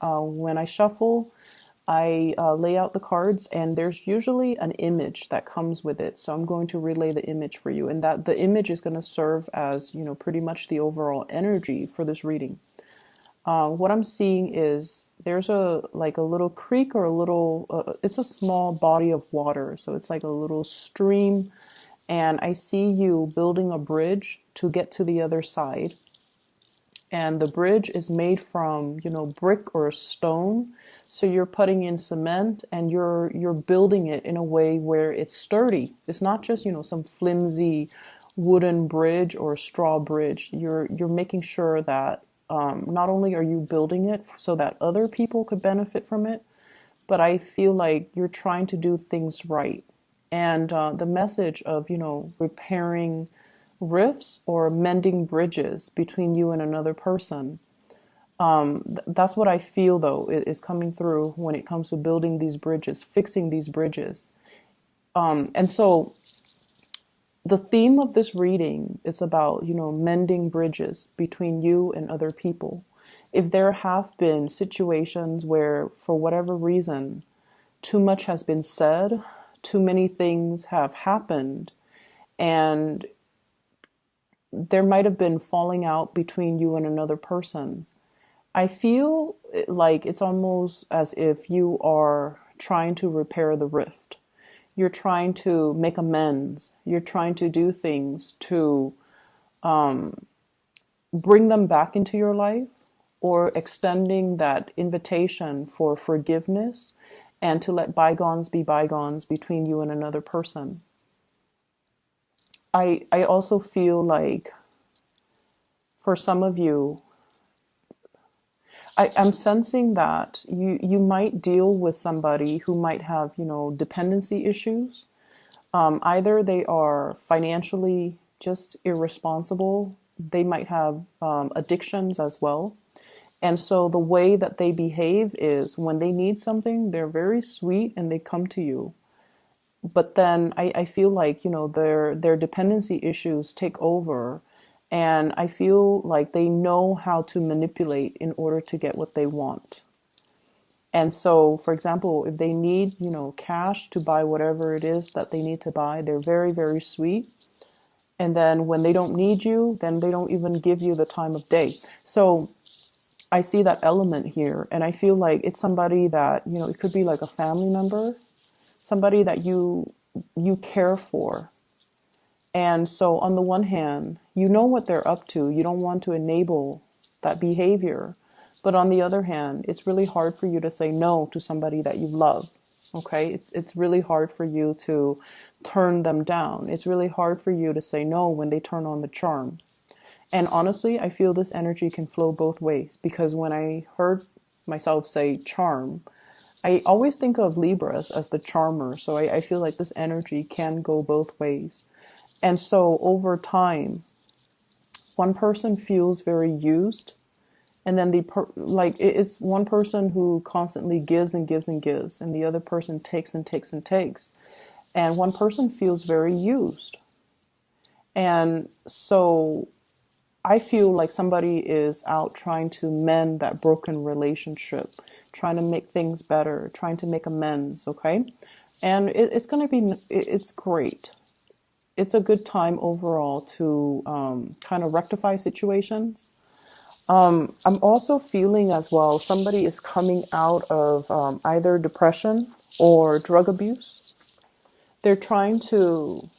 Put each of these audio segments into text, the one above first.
When I shuffle, I lay out the cards, and there's usually an image that comes with it. So I'm going to relay the image for you, and that the image is going to serve as, pretty much the overall energy for this reading. What I'm seeing is there's a little creek, or a little, it's a small body of water. So it's like a little stream, and I see you building a bridge to get to the other side. And the bridge is made from, brick or stone. So you're putting in cement, and you're building it in a way where it's sturdy. It's not just, some flimsy wooden bridge or straw bridge. You're making sure that not only are you building it so that other people could benefit from it, but I feel like you're trying to do things right. And the message of, repairing rifts or mending bridges between you and another person. That's what I feel, though, is coming through when it comes to building these bridges, fixing these bridges. And so the theme of this reading is about, mending bridges between you and other people. If there have been situations where, for whatever reason, too much has been said, too many things have happened, and there might have been falling out between you and another person, I feel like it's almost as if you are trying to repair the rift. You're trying to make amends. You're trying to do things to bring them back into your life, or extending that invitation for forgiveness and to let bygones be bygones between you and another person. I also feel like for some of you, I'm sensing that you might deal with somebody who might have, dependency issues. Either they are financially just irresponsible, they might have addictions as well. And so the way that they behave is when they need something, they're very sweet and they come to you. But then I feel like, their dependency issues take over. And I feel like they know how to manipulate in order to get what they want. And so, for example, if they need, cash to buy whatever it is that they need to buy, they're very, very sweet. And then when they don't need you, then they don't even give you the time of day. So I see that element here. And I feel like it's somebody that, it could be like a family member, somebody that you care for. And so on the one hand, you know what they're up to. You don't want to enable that behavior. But on the other hand, it's really hard for you to say no to somebody that you love. Okay? It's really hard for you to turn them down. It's really hard for you to say no when they turn on the charm. And honestly, I feel this energy can flow both ways, because when I heard myself say charm, I always think of Libras as the charmer. So I feel like this energy can go both ways. And so over time, one person feels very used, and then it's one person who constantly gives and gives and gives, and the other person takes and takes and takes. And one person feels very used. And so I feel like somebody is out trying to mend that broken relationship, trying to make things better, trying to make amends, okay? And it's going to be, it's great. It's a good time overall to kind of rectify situations. I'm also feeling as well, somebody is coming out of either depression or drug abuse. They're trying to,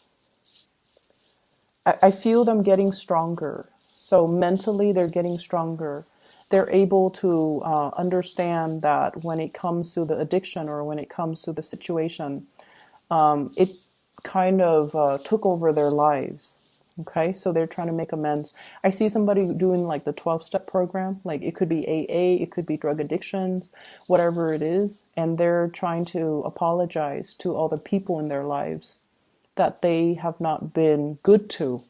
I feel them getting stronger. So mentally, they're getting stronger. They're able to understand that when it comes to the addiction, or when it comes to the situation, it kind of took over their lives. Okay, so they're trying to make amends. I see somebody doing like the 12-step program, like it could be AA, it could be drug addictions, whatever it is, and they're trying to apologize to all the people in their lives that they have not been good to.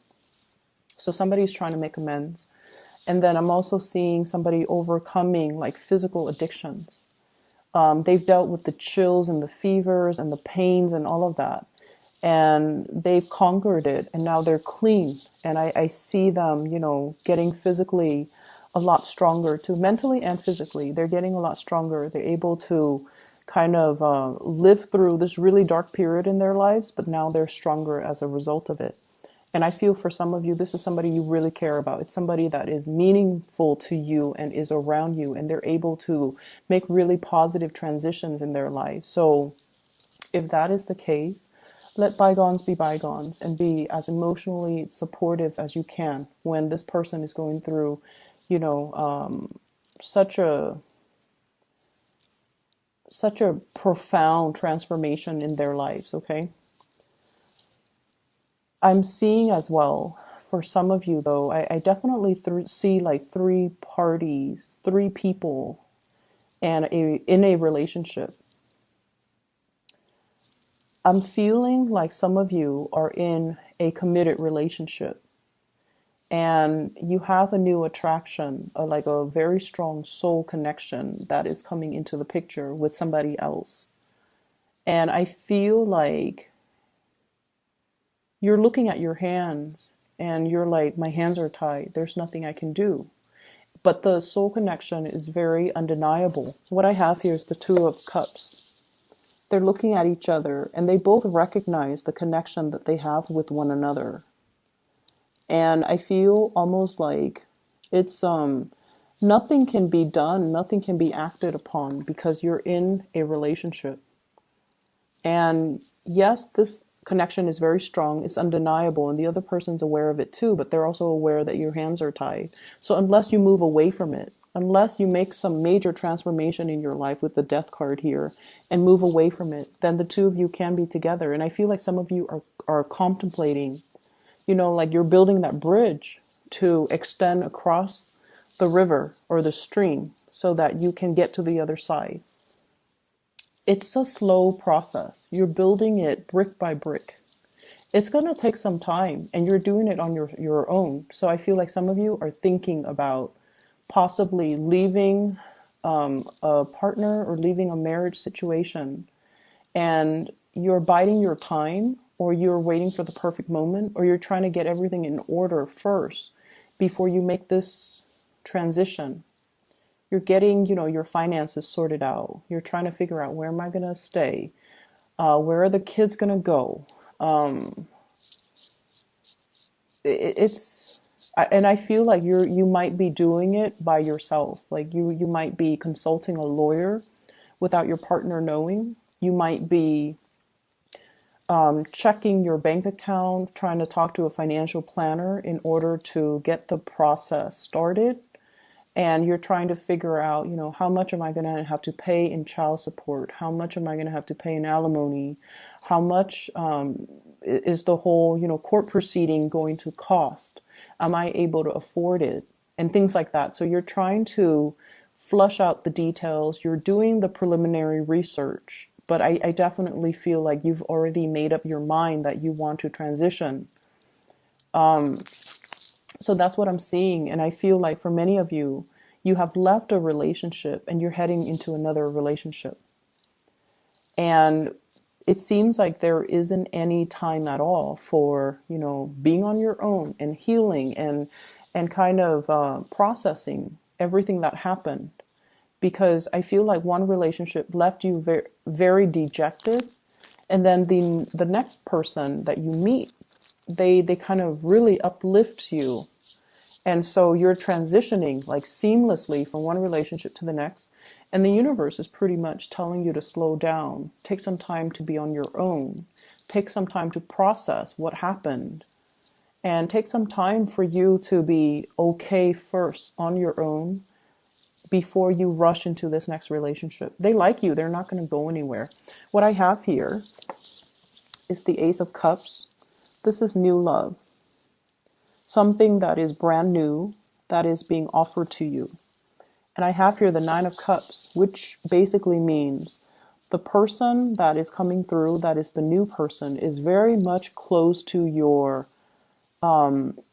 So somebody's trying to make amends. And then I'm also seeing somebody overcoming like physical addictions. They've dealt with the chills and the fevers and the pains and all of that. And they've conquered it, and now they're clean. And I see them, getting physically a lot stronger too, mentally and physically. They're getting a lot stronger. They're able to kind of live through this really dark period in their lives, but now they're stronger as a result of it. And I feel for some of you, this is somebody you really care about. It's somebody that is meaningful to you and is around you, and they're able to make really positive transitions in their life. So if that is the case, let bygones be bygones and be as emotionally supportive as you can when this person is going through, you know, such a profound transformation in their lives. Okay. I'm seeing as well for some of you though, I definitely see like three parties, three people, and in a relationship. I'm feeling like some of you are in a committed relationship and you have a new attraction, like a very strong soul connection that is coming into the picture with somebody else. And I feel like you're looking at your hands and you're like, my hands are tied. There's nothing I can do. But the soul connection is very undeniable. What I have here is the Two of Cups. They're looking at each other and they both recognize the connection that they have with one another. And I feel almost like it's nothing can be done, nothing can be acted upon because you're in a relationship. And yes, this connection is very strong, it's undeniable, and the other person's aware of it too, but they're also aware that your hands are tied. So unless you move away from it, unless you make some major transformation in your life with the Death card here and move away from it, then the two of you can be together. And I feel like some of you are contemplating, you know, like you're building that bridge to extend across the river or the stream so that you can get to the other side. It's a slow process. You're building it brick by brick. It's going to take some time and you're doing it on your own. So I feel like some of you are thinking about possibly leaving a partner or leaving a marriage situation, and you're biding your time, or you're waiting for the perfect moment, or you're trying to get everything in order first before you make this transition. You're getting, you know, your finances sorted out. You're trying to figure out, where am I going to stay? Where are the kids going to go? And I feel like you might be doing it by yourself. Like you might be consulting a lawyer without your partner knowing. You might be checking your bank account, trying to talk to a financial planner in order to get the process started. And you're trying to figure out, you know, how much am I going to have to pay in child support? How much am I going to have to pay in alimony? How much is the whole, you know, court proceeding going to cost? Am I able to afford it? And things like that. So you're trying to flush out the details. You're doing the preliminary research. But I definitely feel like you've already made up your mind that you want to transition. So that's what I'm seeing. And I feel like for many of you, you have left a relationship and you're heading into another relationship. And it seems like there isn't any time at all for, you know, being on your own and healing and kind of processing everything that happened. Because I feel like one relationship left you very, very dejected. And then the next person that you meet, they kind of really uplift you. And so you're transitioning like seamlessly from one relationship to the next. And the universe is pretty much telling you to slow down, take some time to be on your own, take some time to process what happened, and take some time for you to be okay first on your own before you rush into this next relationship. They like you. They're not going to go anywhere. What I have here is the Ace of Cups. This is new love. Something that is brand new, that is being offered to you. And I have here the Nine of Cups, which basically means the person that is coming through, that is the new person, is very much close to your,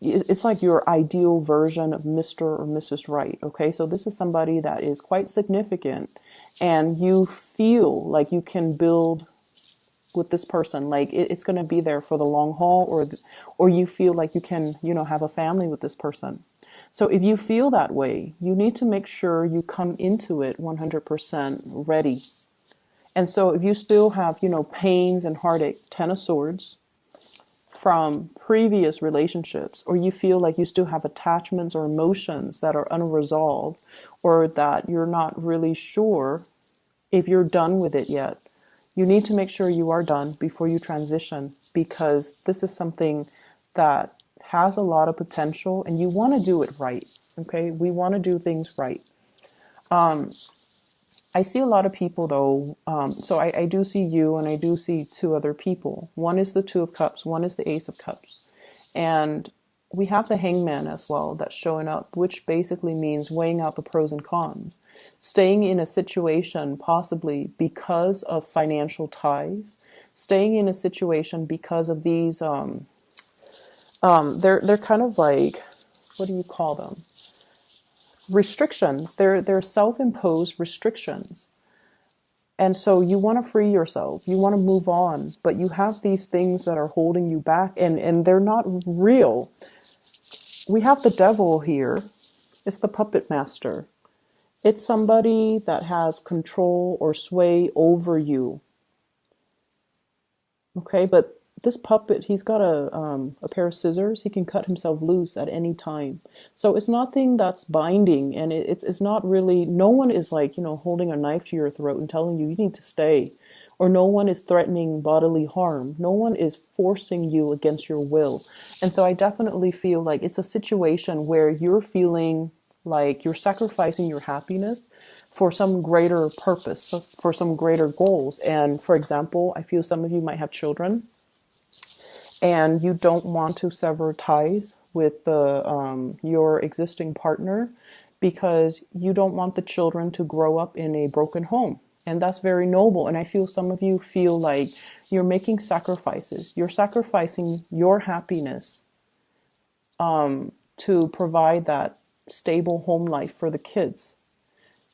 it's like your ideal version of Mr. or Mrs. Right. Okay, so this is somebody that is quite significant and you feel like you can build with this person, like it's going to be there for the long haul, or you feel like you can, you know, have a family with this person. So if you feel that way, you need to make sure you come into it 100% ready. And so if you still have, pains and heartache, Ten of Swords, from previous relationships, or you feel like you still have attachments or emotions that are unresolved, or that you're not really sure if you're done with it yet, you need to make sure you are done before you transition, because this is something that has a lot of potential and you want to do it right. Okay, we want to do things right. I see a lot of people though. So I do see you, and I do see two other people. One is the Two of Cups, one is the Ace of Cups. And we have the Hangman as well that's showing up, which basically means weighing out the pros and cons. Staying in a situation possibly because of financial ties. Staying in a situation because of these, they're kind of like, what do you call them? Restrictions. They're self-imposed restrictions. And so you want to free yourself, you want to move on, but you have these things that are holding you back, and they're not real. We have the Devil here. It's the puppet master. It's somebody that has control or sway over you. Okay, but this puppet, he's got a pair of scissors. He can cut himself loose at any time. So it's nothing that's binding, and it's not really, no one is like, holding a knife to your throat and telling you need to stay. Or no one is threatening bodily harm. No one is forcing you against your will. And so I definitely feel like it's a situation where you're feeling like you're sacrificing your happiness for some greater purpose, for some greater goals. And for example, I feel some of you might have children, and you don't want to sever ties with your existing partner because you don't want the children to grow up in a broken home. And that's very noble. And I feel some of you feel like you're making sacrifices. You're sacrificing your happiness to provide that stable home life for the kids.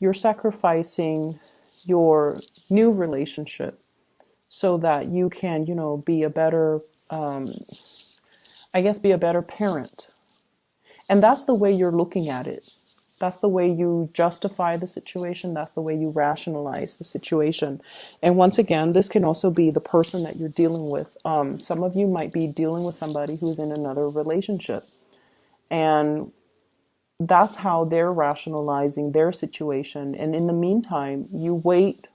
You're sacrificing your new relationship so that you can, be a better, be a better parent. And that's the way you're looking at it. That's the way you justify the situation. That's the way you rationalize the situation. And once again, this can also be the person that you're dealing with. Some of you might be dealing with somebody who's in another relationship. And that's how they're rationalizing their situation. And in the meantime, you wait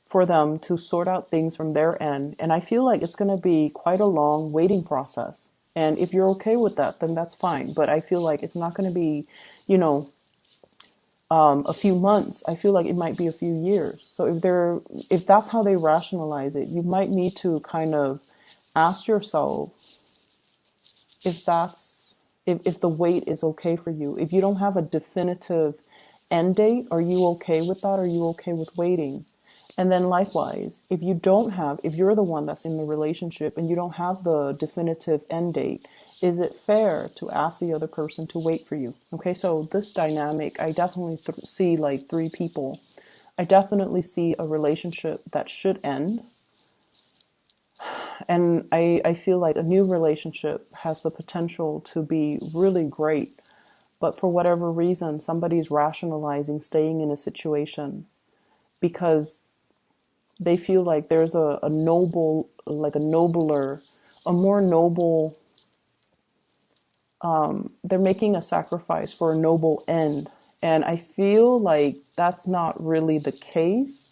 for them to sort out things from their end. And I feel like it's going to be quite a long waiting process. And if you're okay with that, then that's fine. But I feel like it's not going to be, a few months. I feel like it might be a few years. So if that's how they rationalize it, you might need to kind of ask yourself if the wait is okay for you. If you don't have a definitive end date, are you okay with that? Are you okay with waiting? And then likewise, if you're the one that's in the relationship and you don't have the definitive end date, is it fair to ask the other person to wait for you? Okay, so this dynamic, I definitely see like three people. I definitely see a relationship that should end. And I feel like a new relationship has the potential to be really great. But for whatever reason, somebody's rationalizing staying in a situation because they feel like there's a more noble, they're making a sacrifice for a noble end. And I feel like that's not really the case.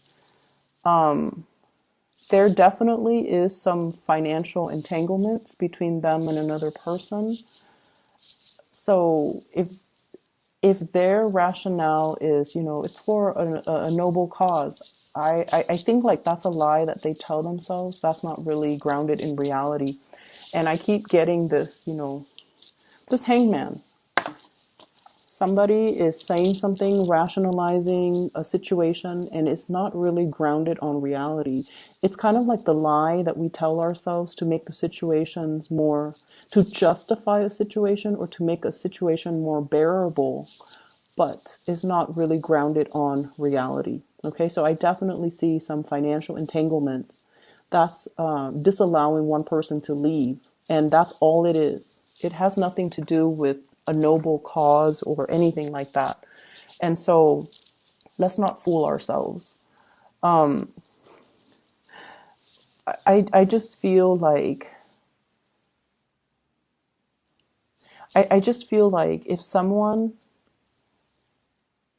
There definitely is some financial entanglements between them and another person. So if their rationale is, it's for a noble cause, I think like that's a lie that they tell themselves. That's not really grounded in reality. And I keep getting this, this hangman. Somebody is saying something, rationalizing a situation, and it's not really grounded on reality. It's kind of like the lie that we tell ourselves to make the situations more, to justify a situation or to make a situation more bearable, but is not really grounded on reality. Okay, so I definitely see some financial entanglements. That's disallowing one person to leave, and that's all it is. It has nothing to do with a noble cause or anything like that. And so let's not fool ourselves. I just feel like I just feel like if someone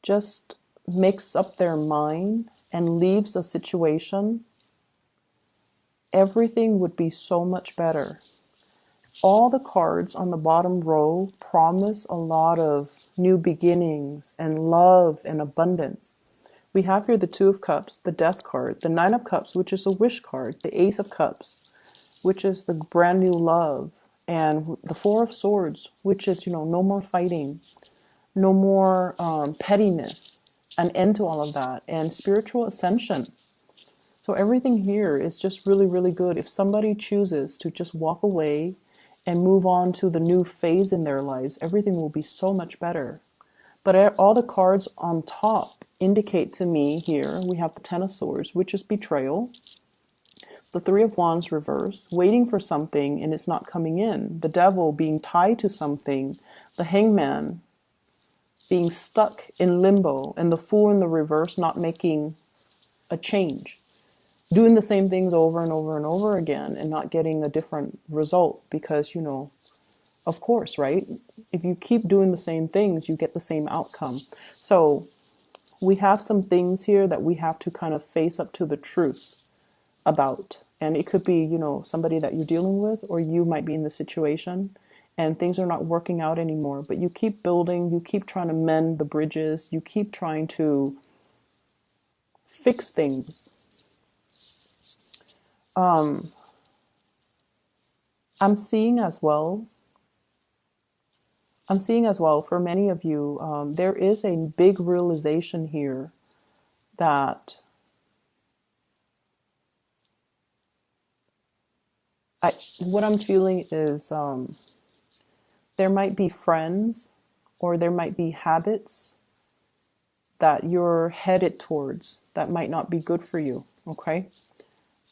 just makes up their mind and leaves a situation, everything would be so much better. All the cards on the bottom row promise a lot of new beginnings and love and abundance. We have here the Two of Cups, the Death card, the Nine of Cups, which is a wish card, the Ace of Cups, which is the brand new love, and the Four of Swords, which is, no more fighting, no more pettiness, an end to all of that, and spiritual ascension. So everything here is just really, really good. If somebody chooses to just walk away and move on to the new phase in their lives, everything will be so much better. But all the cards on top indicate to me here, we have the Ten of Swords, which is betrayal. The Three of Wands reverse, waiting for something and it's not coming in. The Devil being tied to something. The Hangman being stuck in limbo. And the Fool in the reverse not making a change. Doing the same things over and over and over again and not getting a different result because, of course, right? If you keep doing the same things, you get the same outcome. So we have some things here that we have to kind of face up to the truth about. And it could be, somebody that you're dealing with, or you might be in the situation and things are not working out anymore. But you keep building, you keep trying to mend the bridges, you keep trying to fix things. I'm seeing as well for many of you, there is a big realization here that what I'm feeling is there might be friends or there might be habits that you're headed towards that might not be good for you, okay?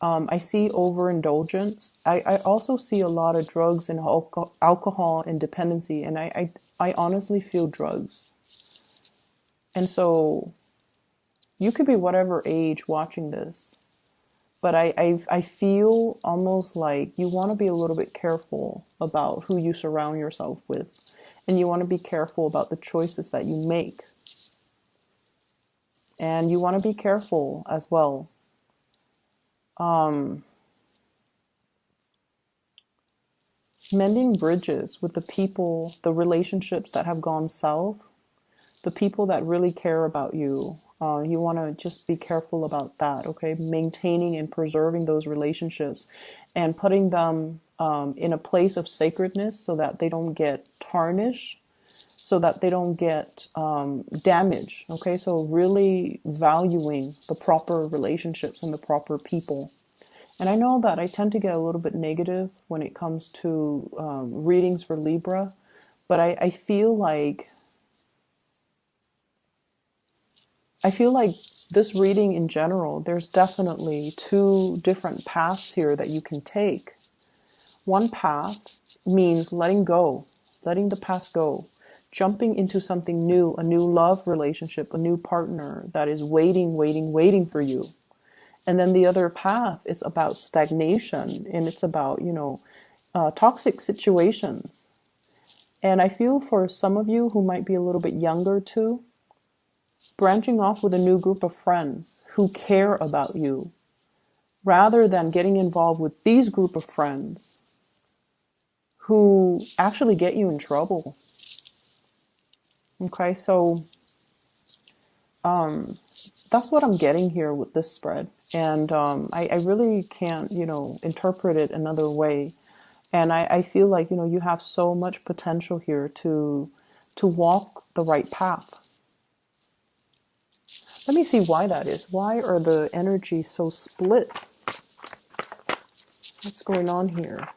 I see overindulgence. I also see a lot of drugs and alcohol and dependency, and I honestly feel drugs. And so you could be whatever age watching this, but I feel almost like you want to be a little bit careful about who you surround yourself with, and you want to be careful about the choices that you make. And you want to be careful as well. Mending bridges with the people, the relationships that have gone south, the people that really care about you. You want to just be careful about that, okay? Maintaining and preserving those relationships and putting them in a place of sacredness so that they don't get tarnished, so that they don't get damaged, okay? So really valuing the proper relationships and the proper people. And I know that I tend to get a little bit negative when it comes to readings for Libra, but I feel like this reading in general, there's definitely two different paths here that you can take. One path means letting go, letting the past go, jumping into something new, a new love relationship, a new partner that is waiting for you. And then the other path is about stagnation, and it's about, toxic situations. And I feel for some of you who might be a little bit younger too, branching off with a new group of friends who care about you, rather than getting involved with these group of friends who actually get you in trouble. Okay, so that's what I'm getting here with this spread. And I really can't, interpret it another way. And I feel like, you have so much potential here to walk the right path. Let me see why that is. Why are the energies so split? What's going on here?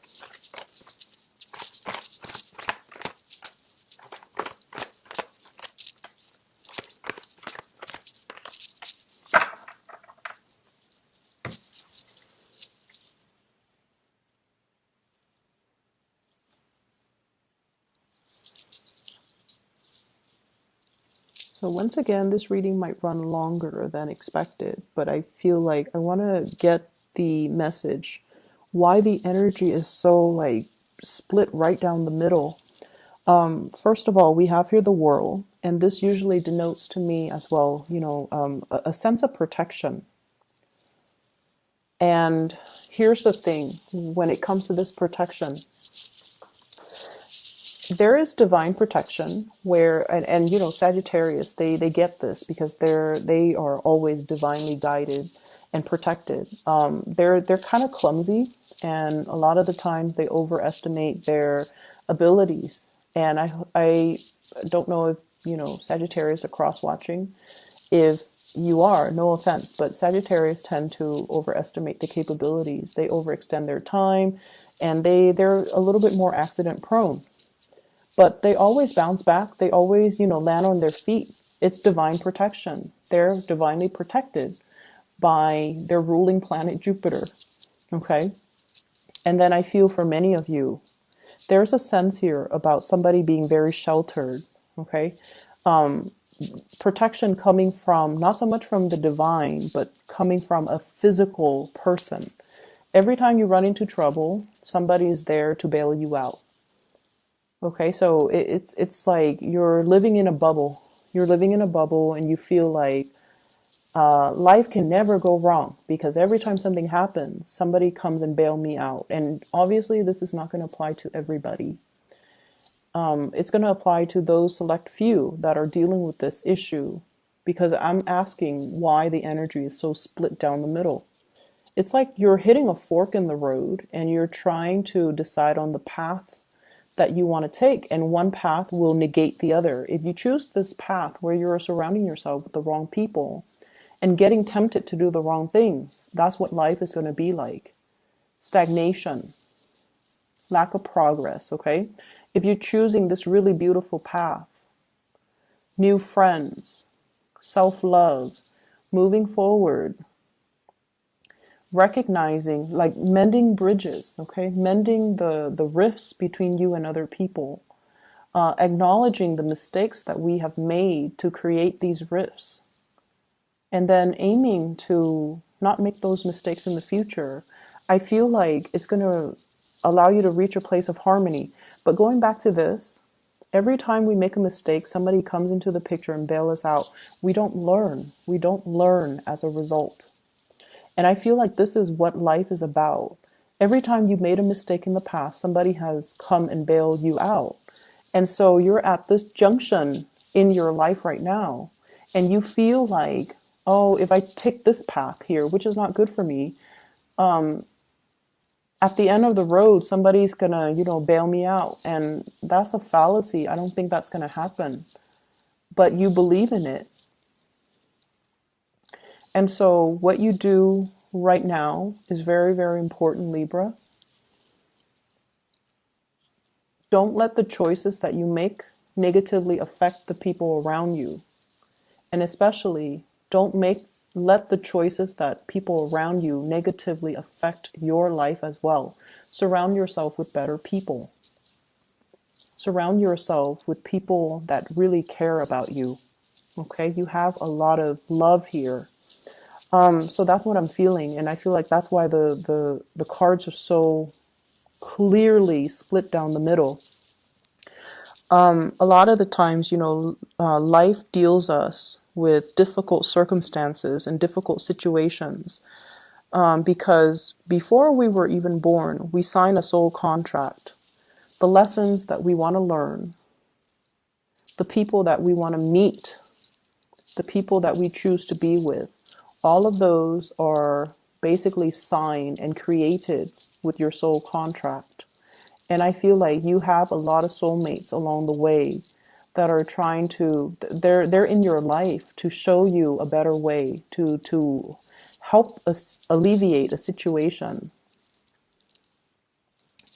So once again, this reading might run longer than expected, but I feel like I want to get the message why the energy is so like split right down the middle. First of all, we have here the world, and this usually denotes to me as well, a sense of protection. And here's the thing, when it comes to this protection, there is divine protection where, and Sagittarius, they get this because they are always divinely guided and protected. They're kind of clumsy, and a lot of the times they overestimate their abilities. And I don't know if Sagittarius are cross watching. If you are, no offense, but Sagittarius tend to overestimate the capabilities. They overextend their time, and they're a little bit more accident prone, but they always bounce back. They always, land on their feet. It's divine protection. They're divinely protected by their ruling planet Jupiter. Okay. And then I feel for many of you, there's a sense here about somebody being very sheltered. Okay. Protection coming from not so much from the divine, but coming from a physical person. Every time you run into trouble, somebody is there to bail you out. Okay, so it's like you're living in a bubble. You're living in a bubble, and you feel like life can never go wrong because every time something happens, somebody comes and bail me out. And obviously, this is not going to apply to everybody. It's going to apply to those select few that are dealing with this issue, because I'm asking why the energy is so split down the middle. It's like you're hitting a fork in the road, and you're trying to decide on the path that you want to take, and one path will negate the other. If you choose this path where you're surrounding yourself with the wrong people and getting tempted to do the wrong things, that's what life is going to be like. Stagnation, lack of progress, okay? If you're choosing this really beautiful path, new friends, self-love, moving forward, recognizing, like mending bridges, okay? Mending the rifts between you and other people. Acknowledging the mistakes that we have made to create these rifts. And then aiming to not make those mistakes in the future. I feel like it's going to allow you to reach a place of harmony. But going back to this, every time we make a mistake, somebody comes into the picture and bail us out. We don't learn. We don't learn as a result. And I feel like this is what life is about. Every time you made a mistake in the past, somebody has come and bailed you out. And so you're at this junction in your life right now, and you feel like, oh, if I take this path here, which is not good for me, at the end of the road, somebody's gonna, bail me out. And that's a fallacy. I don't think that's gonna happen. But you believe in it. And so what you do right now is very, very important, Libra. Don't let the choices that you make negatively affect the people around you. And especially, don't let the choices that people around you negatively affect your life as well. Surround yourself with better people. Surround yourself with people that really care about you. Okay, you have a lot of love here. So that's what I'm feeling, and I feel like that's why the cards are so clearly split down the middle. A lot of the times, life deals us with difficult circumstances and difficult situations, because before we were even born, we sign a soul contract. The lessons that we want to learn, the people that we want to meet, the people that we choose to be with, all of those are basically signed and created with your soul contract. And I feel like you have a lot of soulmates along the way that are trying to, they're in your life to show you a better way, to help us alleviate a situation.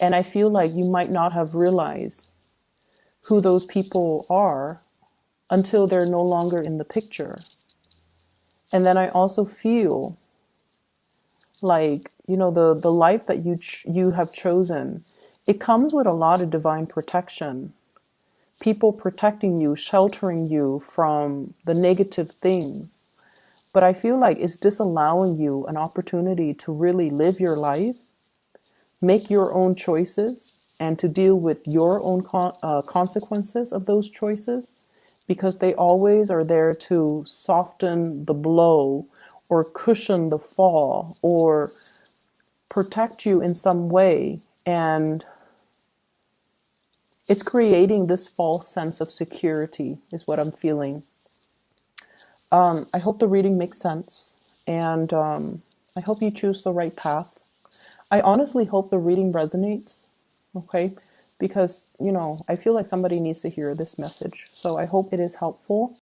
And I feel like you might not have realized who those people are until they're no longer in the picture. And then I also feel like, the life that you have chosen, it comes with a lot of divine protection, people protecting you, sheltering you from the negative things. But I feel like it's disallowing you an opportunity to really live your life, make your own choices, and to deal with your own consequences of those choices, because they always are there to soften the blow or cushion the fall or protect you in some way. And it's creating this false sense of security, is what I'm feeling. I hope the reading makes sense, and I hope you choose the right path. I honestly hope the reading resonates, okay? Because, I feel like somebody needs to hear this message. So I hope it is helpful.